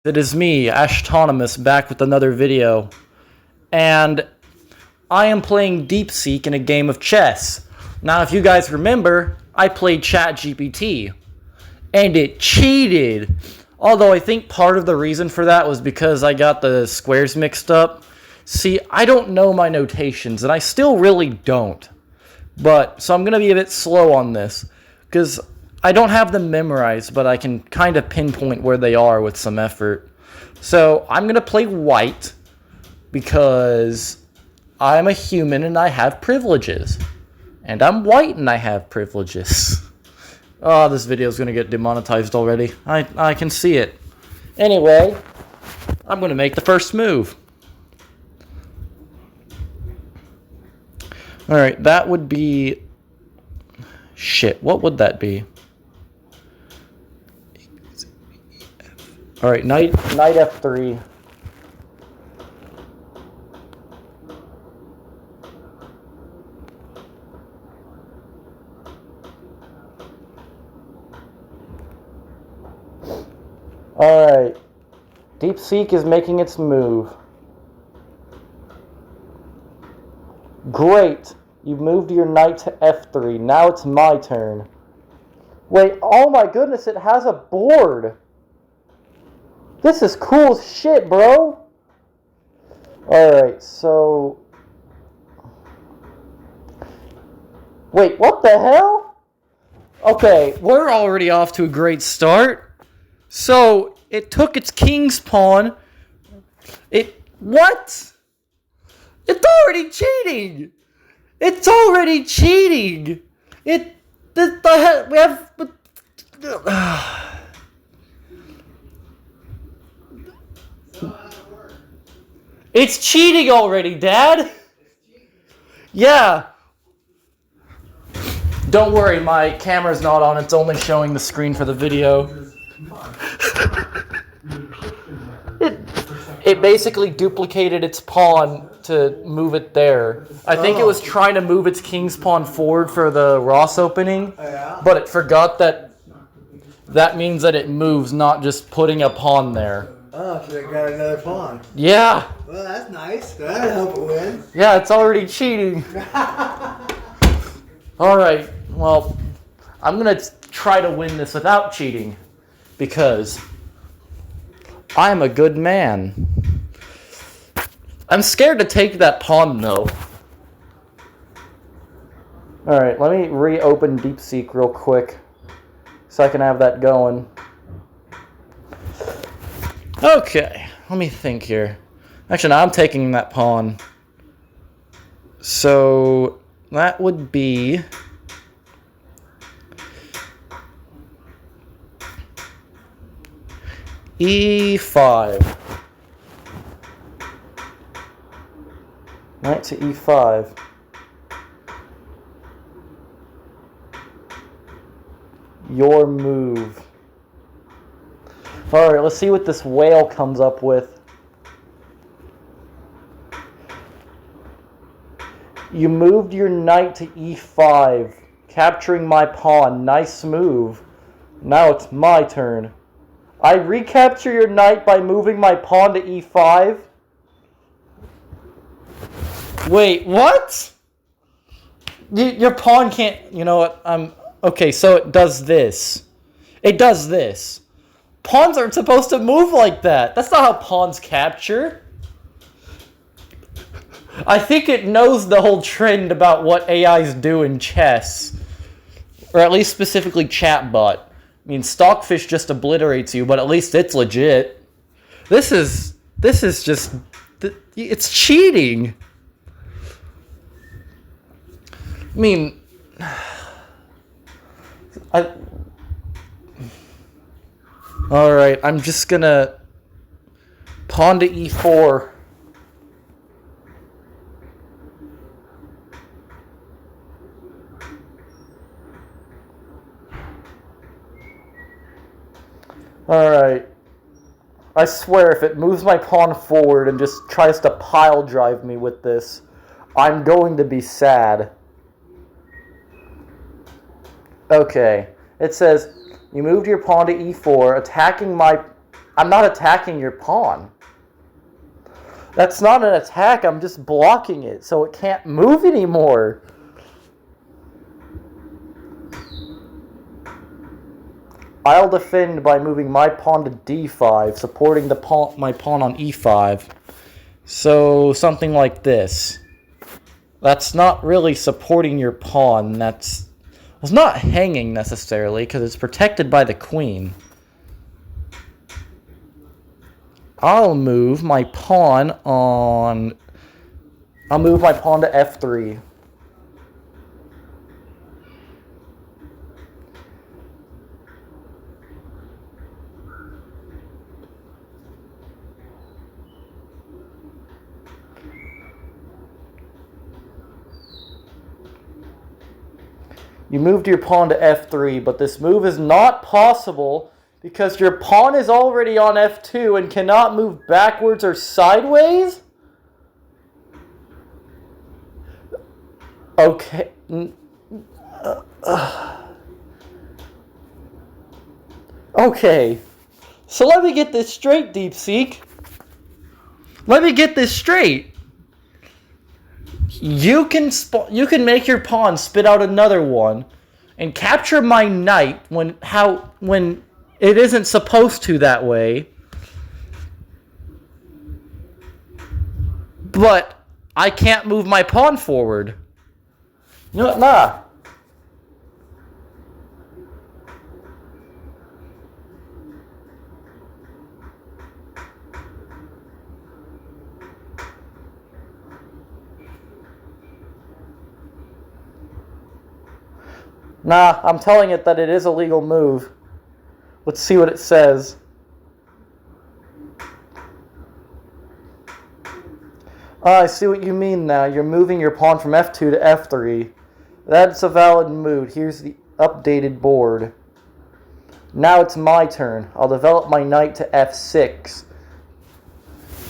It is me, Ashtonimus, back with another video. And I am playing Deepseek in a game of chess. Now, if you guys remember, I played ChatGPT. And it cheated. Although I think part of the reason for that was because I got the squares mixed up. See, I don't know my notations, and I still really don't. So I'm going to be a bit slow on this, because I don't have them memorized, but I can kind of pinpoint where they are with some effort. So I'm going to play white, because I'm a human and I have privileges. And I'm white and I have privileges. Oh, this video is going to get demonetized already. I can see it. Anyway, I'm going to make the first move. Alright, that would be... Shit, what would that be? Alright, knight f3. Alright, Deepseek is making its move. Great, you've moved your knight to f3. Now it's my turn. Wait, oh my goodness, it has a board. This is cool as shit, bro. Alright, so... Wait, what the hell? Okay, we're already off to a great start. So, it took its king's pawn. What? It's already cheating! It's already cheating! We have... It's cheating already, Dad! Yeah. Don't worry, my camera's not on. It's only showing the screen for the video. It basically duplicated its pawn to move it there. I think it was trying to move its king's pawn forward for the Ross opening, but it forgot that means that it moves, not just putting a pawn there. Oh, so they got another pawn. Yeah. Well, that's nice. That'll help it win. Yeah, it's already cheating. Alright, well, I'm going to try to win this without cheating, because I'm a good man. I'm scared to take that pawn, though. Alright, let me reopen Deepseek real quick, so I can have that going. Okay, let me think here. Actually, no, I'm taking that pawn. So, that would be... E5. Knight to E5. Your move. Alright, let's see what this whale comes up with. You moved your knight to E5, capturing my pawn. Nice move. Now it's my turn. I recapture your knight by moving my pawn to E5? Wait, what? Your pawn can't... You know what? Okay, so it does this. It does this. Pawns aren't supposed to move like that. That's not how pawns capture. I think it knows the whole trend about what AIs do in chess. Or at least specifically chatbot. I mean, Stockfish just obliterates you, but at least it's legit. This is just... It's cheating. I mean... Alright, I'm just gonna... Pawn to E4. Alright. I swear, if it moves my pawn forward and just tries to pile drive me with this, I'm going to be sad. Okay. It says, you moved your pawn to e4, attacking my I'm not attacking your pawn. That's not an attack, I'm just blocking it so it can't move anymore. I'll defend by moving my pawn to d5, supporting my pawn on e5. So, something like this. That's not really supporting your pawn. It's not hanging necessarily, because it's protected by the queen. I'll move my pawn to f3. You moved your pawn to f3, but this move is not possible because your pawn is already on f2 and cannot move backwards or sideways? Okay. Okay. So let me get this straight, Deepseek. Let me get this straight. You can make your pawn spit out another one and capture my knight when it isn't supposed to that way. But I can't move my pawn forward. No, nah. Nah, I'm telling it that it is a legal move. Let's see what it says. I see what you mean now. You're moving your pawn from f2 to f3. That's a valid move. Here's the updated board. Now it's my turn. I'll develop my knight to f6.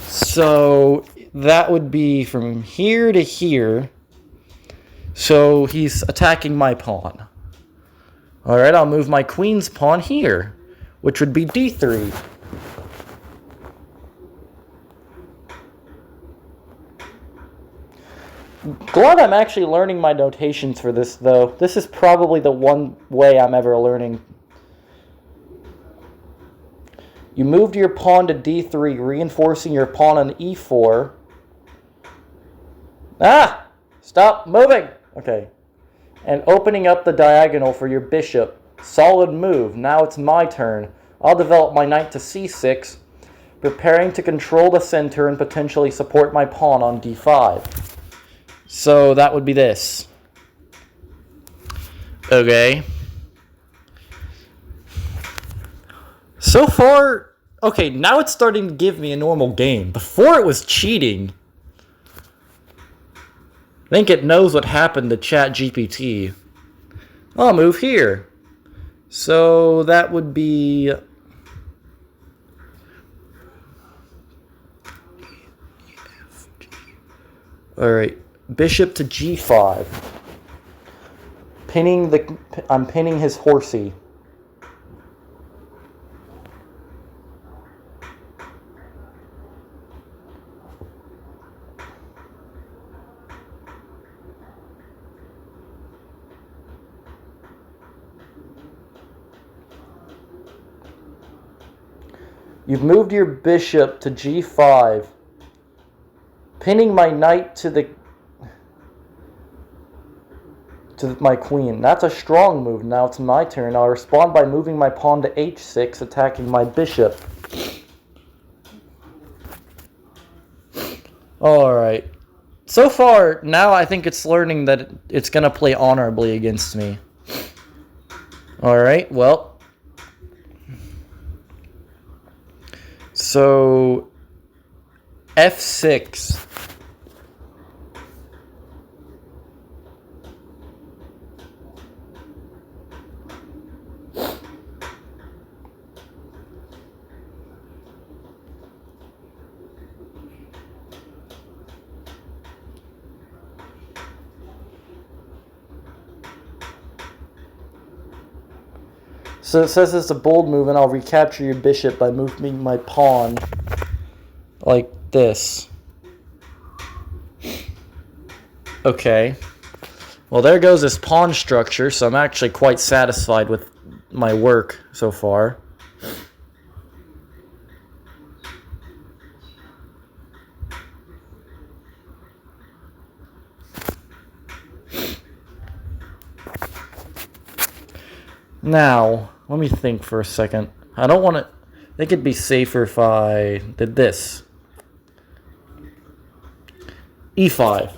So that would be from here to here. So he's attacking my pawn. Alright, I'll move my queen's pawn here, which would be d3. Glad I'm actually learning my notations for this, though. This is probably the one way I'm ever learning. You moved your pawn to d3, reinforcing your pawn on e4. Ah! Stop moving! Okay. And opening up the diagonal for your bishop. Solid move. Now it's my turn. I'll develop my knight to c6, preparing to control the center and potentially support my pawn on d5. So that would be this. Okay. So far, okay, now it's starting to give me a normal game. Before it was cheating. I think it knows what happened to ChatGPT. I'll move here. So that would be... Alright, bishop to g5. I'm pinning his horsey. You've moved your bishop to g5, pinning my knight to my queen. That's a strong move. Now it's my turn. I'll respond by moving my pawn to h6, attacking my bishop. Alright. So far, now I think it's learning that it's going to play honorably against me. Alright, well... So, f6. So it says it's a bold move, and I'll recapture your bishop by moving my pawn like this. Okay. Well, there goes this pawn structure, so I'm actually quite satisfied with my work so far. Now, let me think for a second. I don't want to... I think it'd be safer if I did this. E5.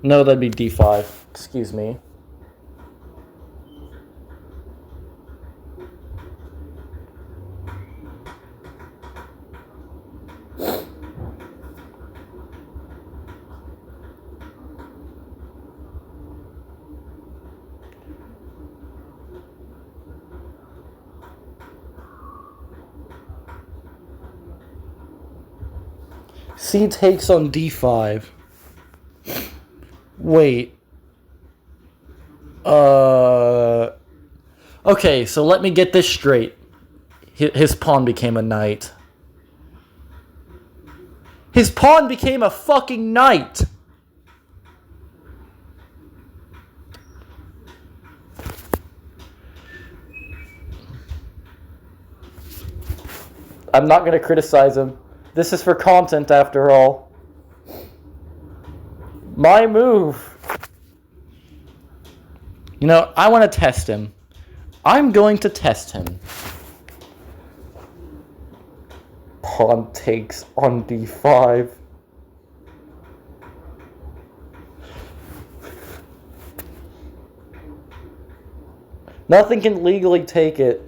No, that'd be D5. Excuse me. C takes on D5. Wait. Okay, so let me get this straight. His pawn became a knight. His pawn became a fucking knight! I'm not going to criticize him. This is for content, after all. My move. You know, I want to test him. I'm going to test him. Pawn takes on D5. Nothing can legally take it.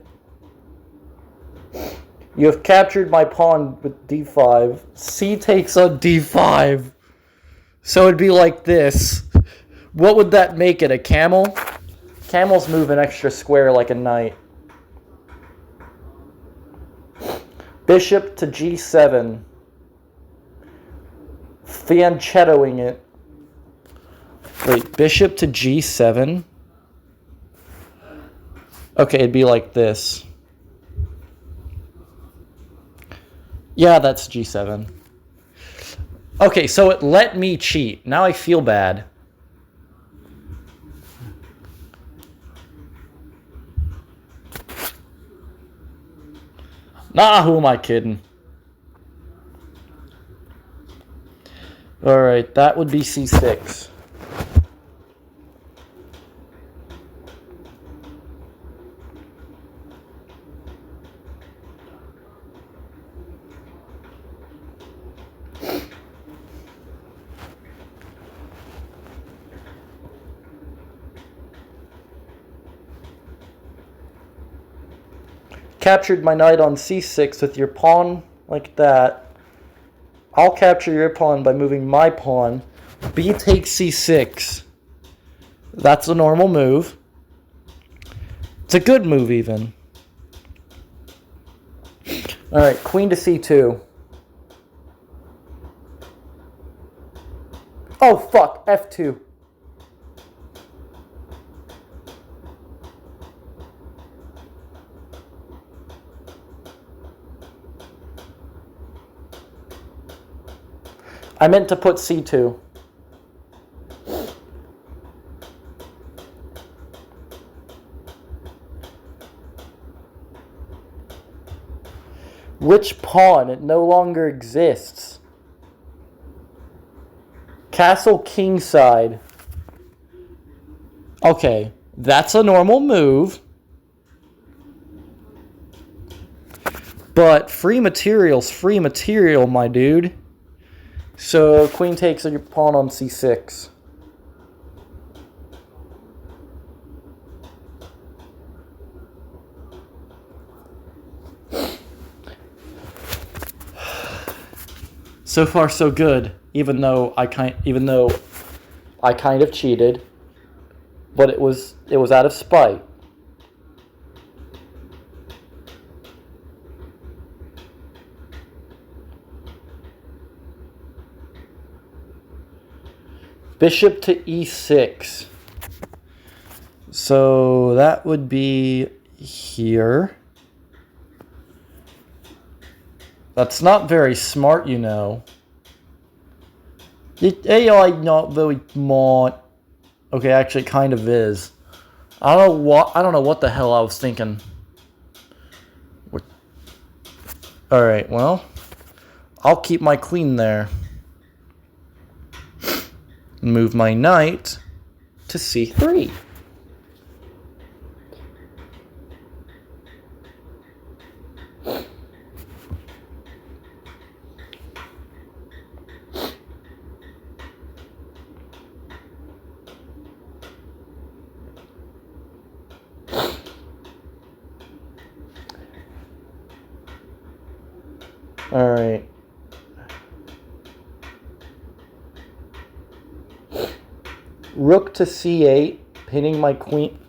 You have captured my pawn with D5. C takes on D5. So it'd be like this. What would that make it? A camel? Camels move an extra square like a knight. Bishop to G7. Fianchettoing it. Wait, bishop to G7? Okay, it'd be like this. Yeah, that's G7. Okay, so it let me cheat. Now I feel bad. Nah, who am I kidding? Alright, that would be C6. Captured my knight on C6 with your pawn like that. I'll capture your pawn by moving my pawn. B takes C6. That's a normal move. It's a good move even. Alright, queen to C2. Oh fuck, F2. I meant to put C2. Which pawn? It no longer exists. Castle kingside. Okay, that's a normal move. But free material's free material, my dude. So, queen takes your pawn on C6. So far, so good. Even though I kind of cheated, but it was out of spite. Bishop to E6. So that would be, here. That's not very smart, you know. The AI not very smart. Okay, actually, it kind of is. I don't know what the hell I was thinking. All right, well, I'll keep my queen there. Move my knight to c3. All right. Rook to c8, pinning my queen.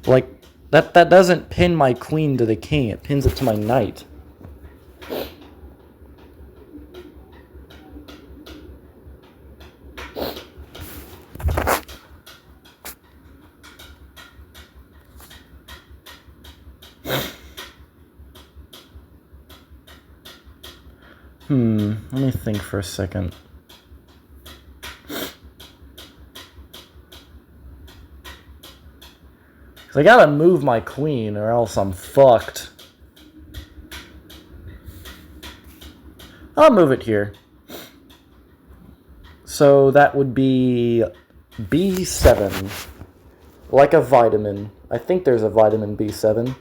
Like, that doesn't pin my queen to the king. It pins it to my knight. Let me think for a second. I gotta move my queen or else I'm fucked. I'll move it here. So that would be B7. Like a vitamin. I think there's a vitamin B7.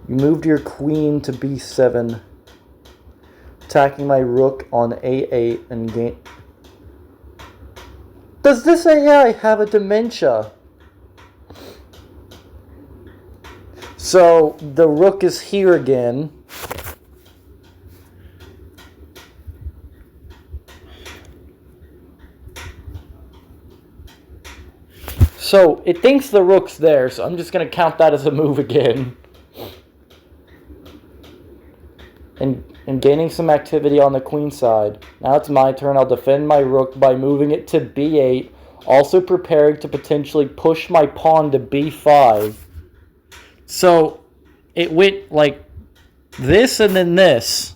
You moved your queen to b7, attacking my rook on a8 and gain... Does this AI have a dementia? So, the rook is here again. So, it thinks the rook's there, so I'm just going to count that as a move again. And gaining some activity on the queen side. Now it's my turn. I'll defend my rook by moving it to b8. Also preparing to potentially push my pawn to b5. So it went like this and then this.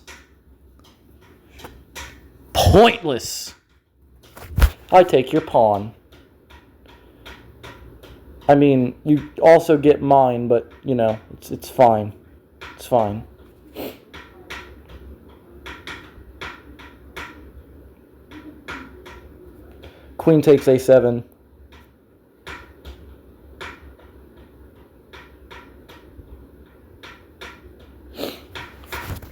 Pointless. I take your pawn. I mean, you also get mine, but, you know, it's fine. It's fine. Queen takes a7.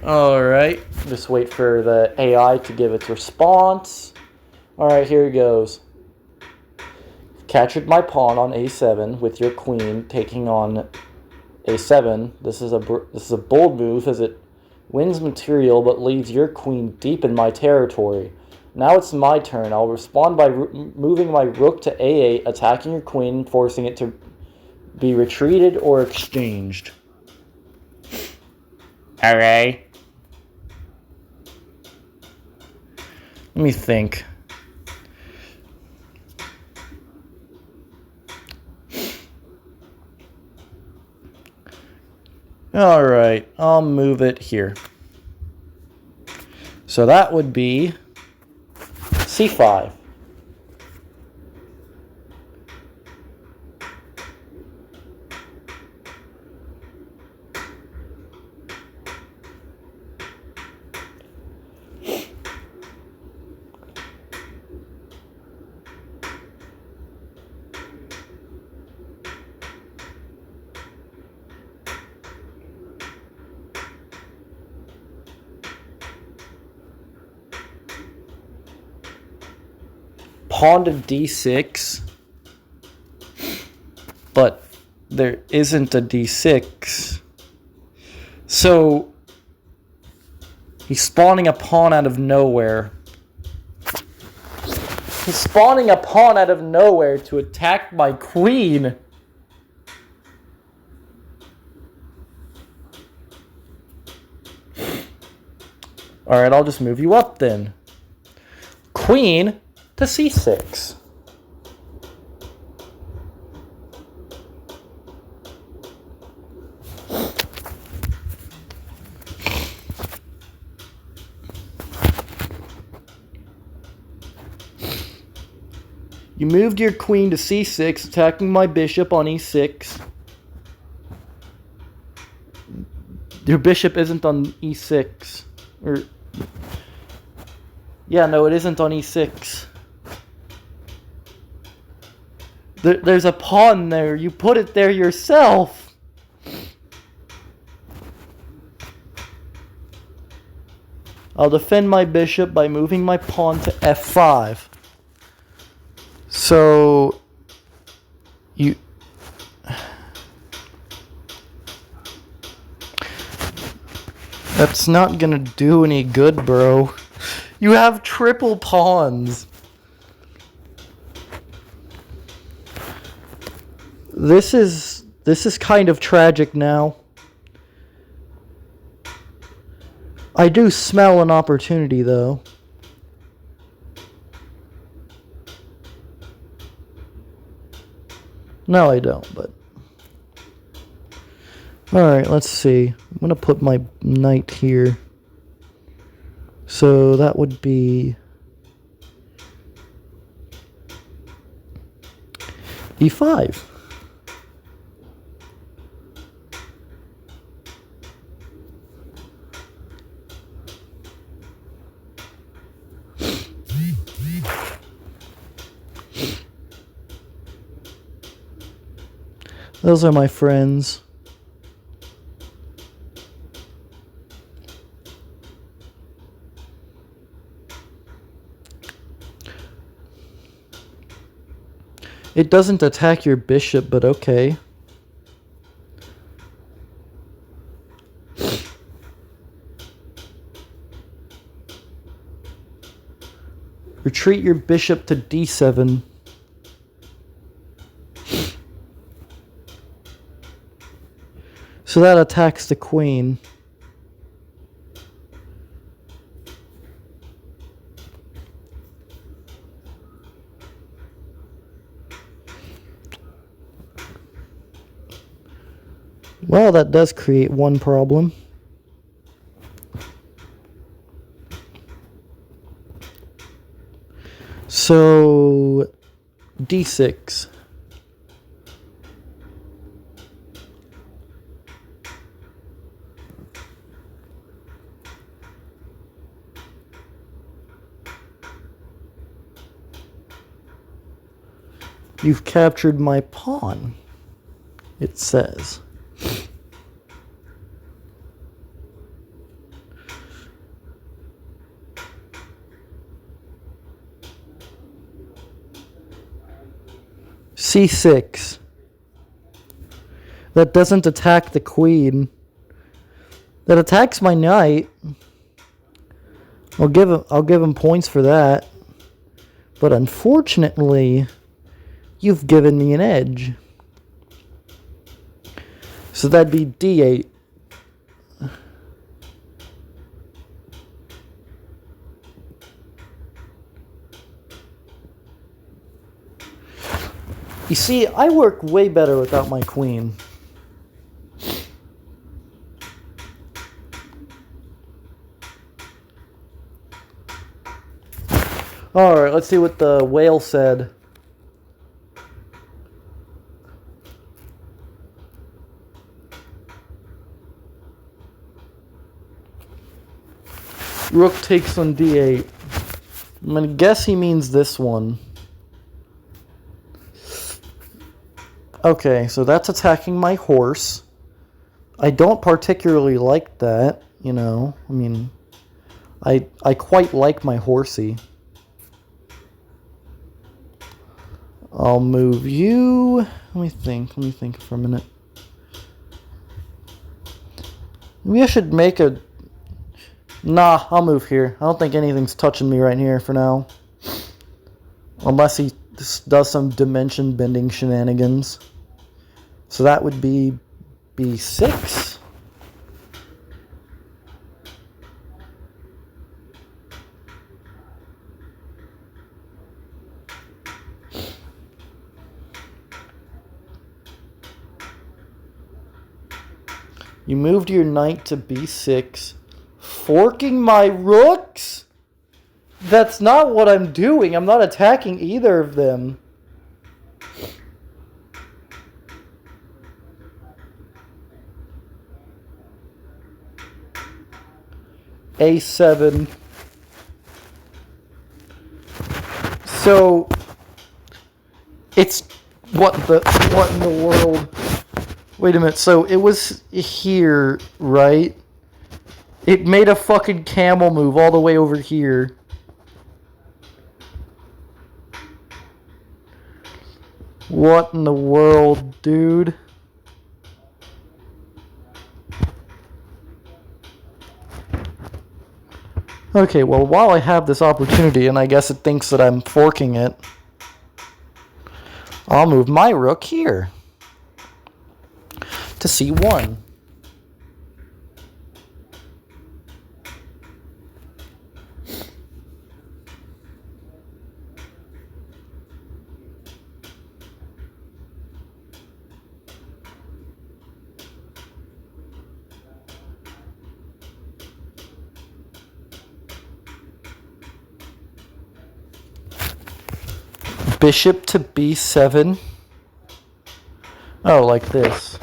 Alright, just wait for the AI to give its response. Alright, here it goes. Captured my pawn on a7 with your queen taking on a7. This is a bold move as it wins material but leaves your queen deep in my territory. Now it's my turn. I'll respond by moving my rook to a8, attacking your queen, forcing it to be retreated or exchanged. Alright. Let me think. Alright, I'll move it here. So that would be c5. Pawn to d6, but there isn't a d6. So he's spawning a pawn out of nowhere. He's spawning a pawn out of nowhere to attack my queen. Alright, I'll just move you up then. Queen to c6. You moved your queen to c6, attacking my bishop on e6. Your bishop isn't on e6. Yeah, no, it isn't on e6. There's a pawn there. You put it there yourself. I'll defend my bishop by moving my pawn to f5. So, you... That's not gonna do any good, bro. You have triple pawns. This is kind of tragic now. I do smell an opportunity, though. No, I don't, but... Alright, let's see. I'm going to put my knight here. So that would be... e5. Those are my friends. It doesn't attack your bishop, but okay. Retreat your bishop to d7. So that attacks the queen. Well, that does create one problem. So, d6. You've captured my pawn, it says. c6. That doesn't attack the queen. That attacks my knight. I'll give him points for that. But unfortunately, you've given me an edge. So that'd be d8. You see, I work way better without my queen. Alright, let's see what the whale said. Rook takes on d8. I'm gonna guess he means this one. Okay, so that's attacking my horse. I don't particularly like that, you know. I mean, I quite like my horsey. I'll move you. Let me think for a minute. Maybe I should make a... Nah, I'll move here. I don't think anything's touching me right here for now. Unless he does some dimension bending shenanigans. So that would be b6. You moved your knight to b6, forking my rooks? That's not what I'm doing. I'm not attacking either of them. a7. So it's what in the world? Wait a minute. So it was here, right? It made a fucking camel move all the way over here. What in the world, dude? Okay, well, while I have this opportunity, and I guess it thinks that I'm forking it, I'll move my rook here to c1. Bishop to b7. Oh, like this.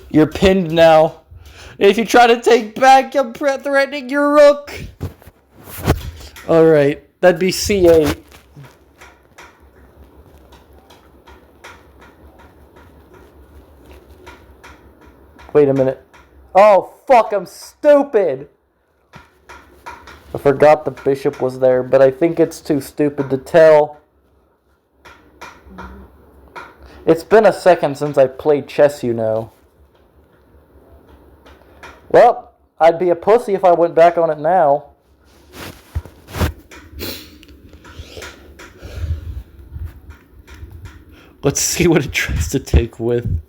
You're pinned now. If you try to take back, I'm threatening your rook. Alright, that'd be c8. Wait a minute. Oh, fuck, I'm stupid. I forgot the bishop was there, but I think it's too stupid to tell. It's been a second since I played chess, you know. Well, I'd be a pussy if I went back on it now. Let's see what it tries to take with.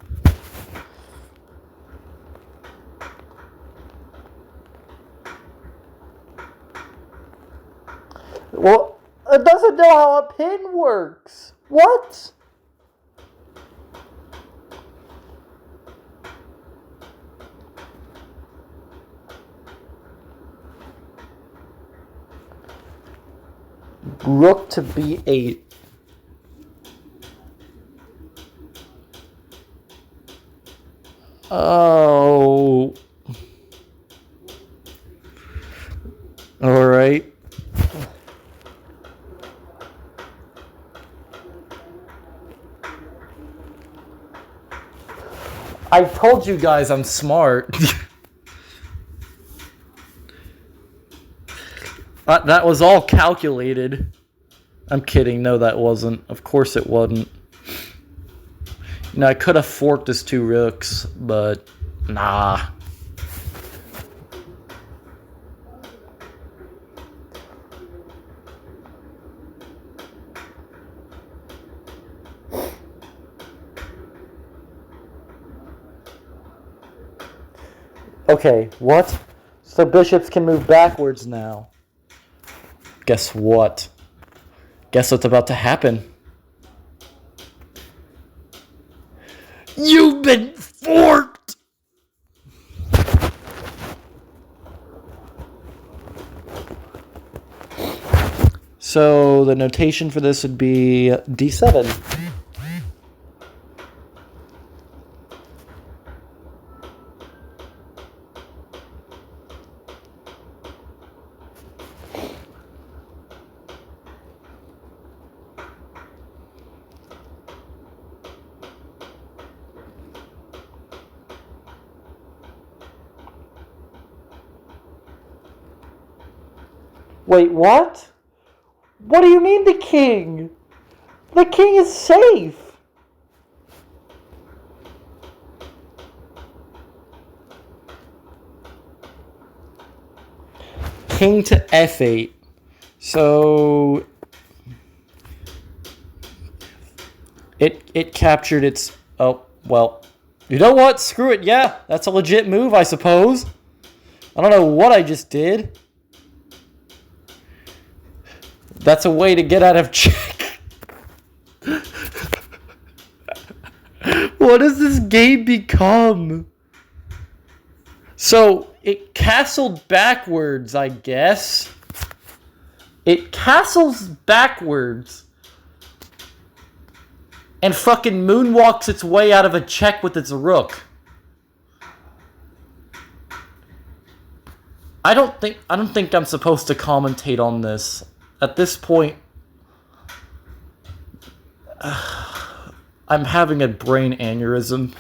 Well, it doesn't know how a pin works. What? Rook to b8. Oh. All right. I told you guys I'm smart. That was all calculated. I'm kidding. No, that wasn't. Of course it wasn't. You know, I could have forked his two rooks, but nah. Okay, what? So bishops can move backwards now. Guess what? Guess what's about to happen? You've been forked! So the notation for this would be d7. Wait, what? What do you mean the king? The king is safe. King to f8. So it captured its... Oh, well, You know what? Screw it. Yeah, that's a legit move, I suppose. I don't know what I just did. That's a way to get out of check. What does this game become? So, it castled backwards, I guess. It castles backwards. And fucking moonwalks its way out of a check with its rook. I don't think I'm supposed to commentate on this. At this point, I'm having a brain aneurysm.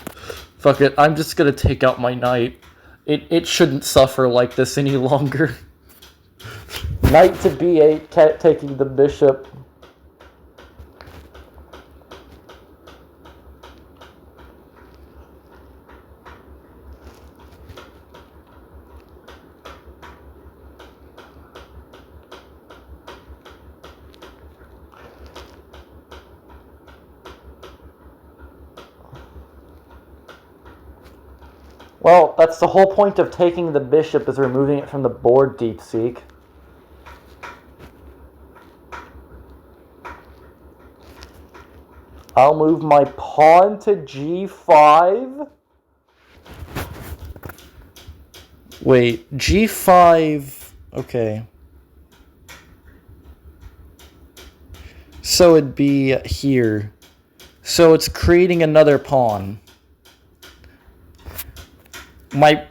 Fuck it, I'm just gonna take out my knight. It shouldn't suffer like this any longer. Knight to b8, taking the bishop. Well, that's the whole point of taking the bishop, is removing it from the board, Deepseek. I'll move my pawn to g5. Wait, g5... Okay. So it'd be here. So it's creating another pawn. My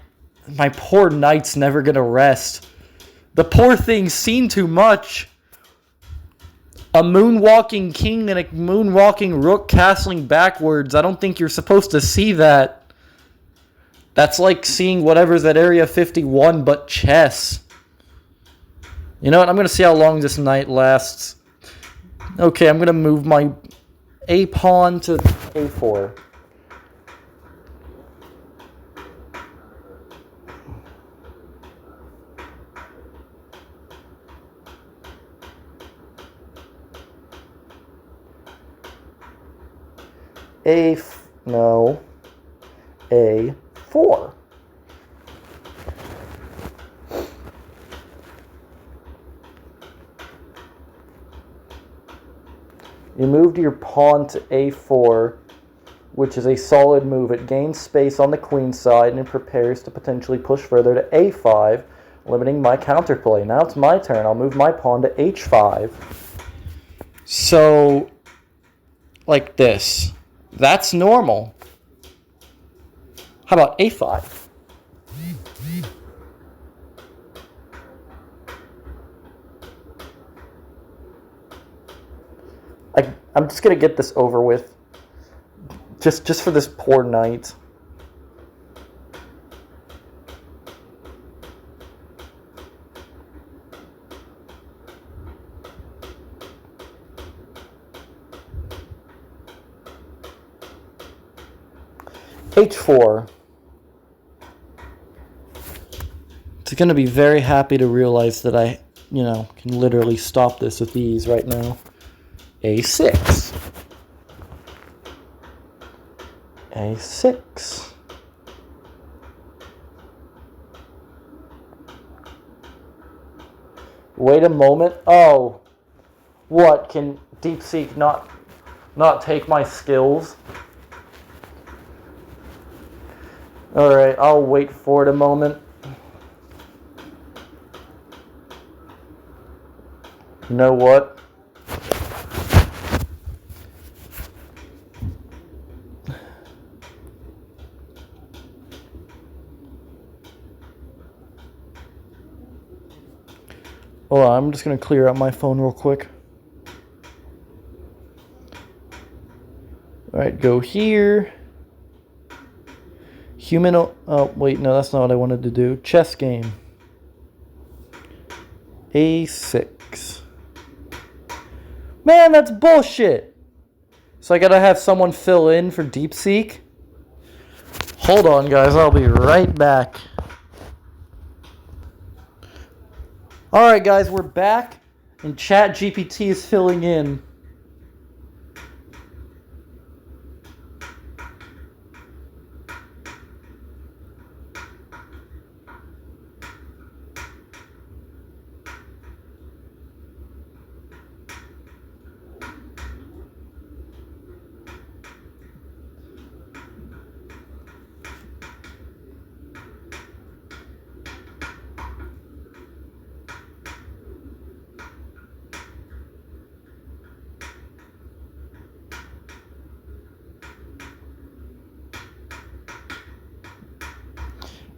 poor knight's never gonna rest. The poor thing's seen too much. A moonwalking king and a moonwalking rook castling backwards. I don't think you're supposed to see that. That's like seeing whatever's at Area 51 but chess. You know what? I'm gonna see how long this knight lasts. Okay, I'm gonna move my a pawn to a4. A4. You moved your pawn to a4, which is a solid move. It gains space on the queen side and it prepares to potentially push further to a5, limiting my counterplay. Now it's my turn. I'll move my pawn to h5. So, like this. That's normal. How about a5? I'm just gonna get this over with. Just for this poor knight. h4. It's going to be very happy to realize that I, can literally stop this with ease right now. a6. a6. Wait a moment. Oh. What? Can Deepseek not take my skills? Alright, I'll wait for it a moment. You know what? Hold on, I'm just going to clear out my phone real quick. Alright, go here. Oh, wait, no, that's not what I wanted to do. Chess game. a6. Man, that's bullshit. So I gotta have someone fill in for Deepseek? Hold on, guys. I'll be right back. Alright, guys, we're back. And ChatGPT is filling in.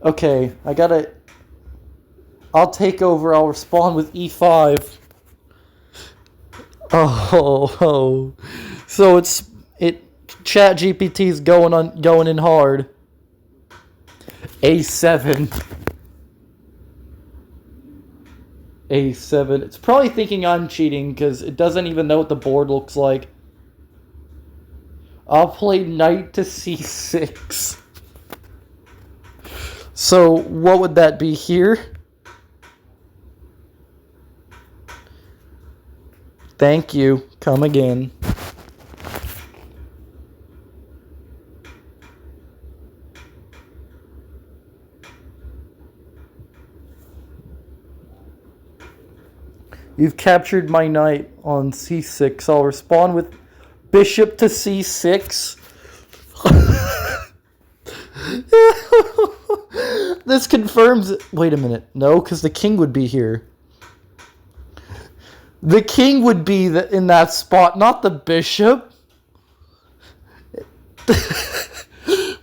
Okay, I'll take over. I'll respond with E5. Oh. So Chat GPT's going in hard. A7. A7. It's probably thinking I'm cheating because it doesn't even know what the board looks like. I'll play knight to C6. So what would that be here? Thank you. Come again. You've captured my knight on C6. I'll respond with bishop to C6. This confirms... Wait a minute. No, because the king would be here. The king would be in that spot, not the bishop.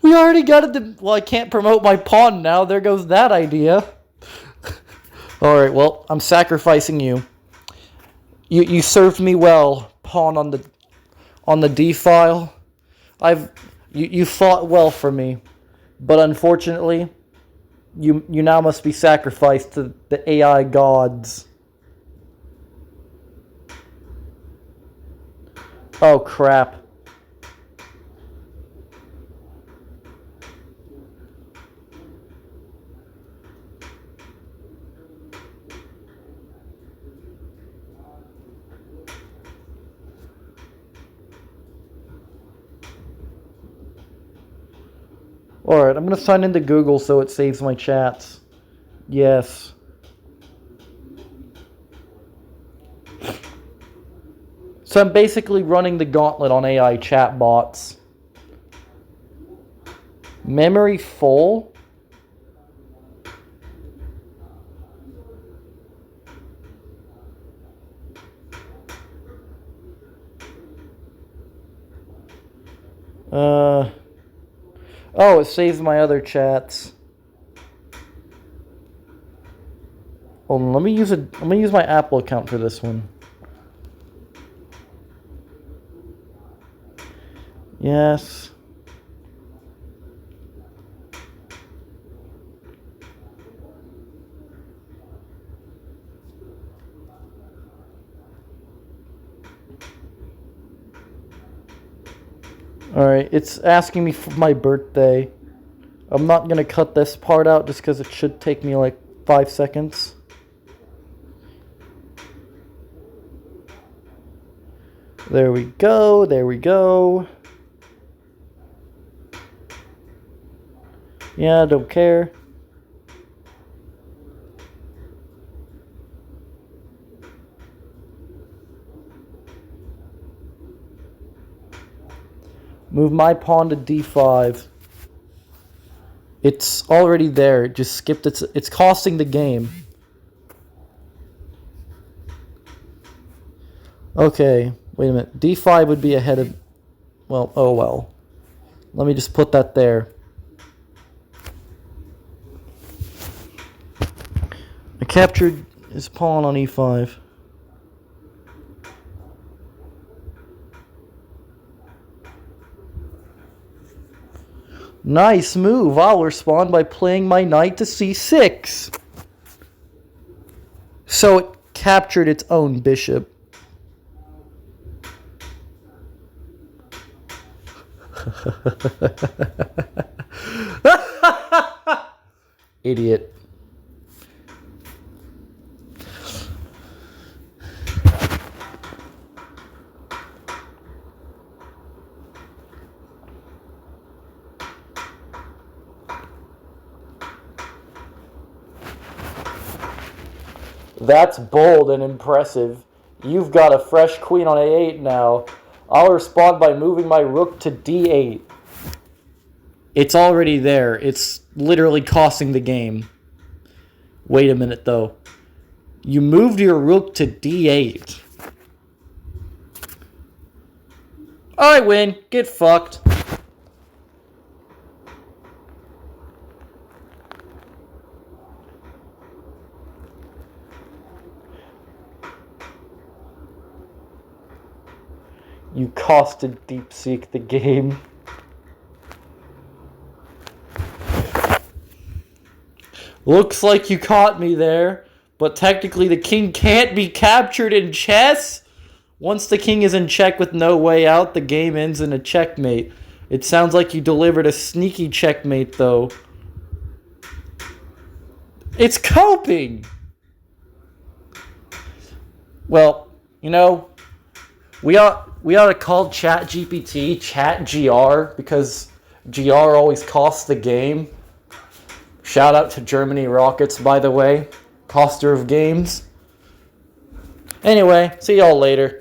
We already got it. Well, I can't promote my pawn now. There goes that idea. Alright, well, I'm sacrificing you. You served me well, pawn on the D file. You fought well for me, but unfortunately, you now must be sacrificed to the AI gods. Oh crap. Alright, I'm going to sign into Google so it saves my chats. Yes. So I'm basically running the gauntlet on AI chatbots. Memory full? Oh, it saves my other chats. Hold on, let me use my Apple account for this one. Yes. Alright, it's asking me for my birthday. I'm not going to cut this part out just because it should take me like 5 seconds. There we go, there we go. Yeah, don't care. Move my pawn to D5. It's already there. It just skipped it's costing the game. Okay, wait a minute. D5 would be ahead of... Well, oh well. Let me just put that there. I captured his pawn on E5. Nice move. I'll respond by playing my knight to C6. So it captured its own bishop. Idiot. That's bold and impressive. You've got a fresh queen on A8 now. I'll respond by moving my rook to D8. It's already there. It's literally costing the game. Wait a minute, though. You moved your rook to D8. I win. Get fucked. You costed Deepseek the game. Looks like you caught me there, but technically the king can't be captured in chess. Once the king is in check with no way out, the game ends in a checkmate. It sounds like you delivered a sneaky checkmate, though. It's coping! Well, you know, we ought to call ChatGPT ChatGR because GR always costs the game. Shout out to Germany Rockets, by the way. Coster of games. Anyway, see y'all later.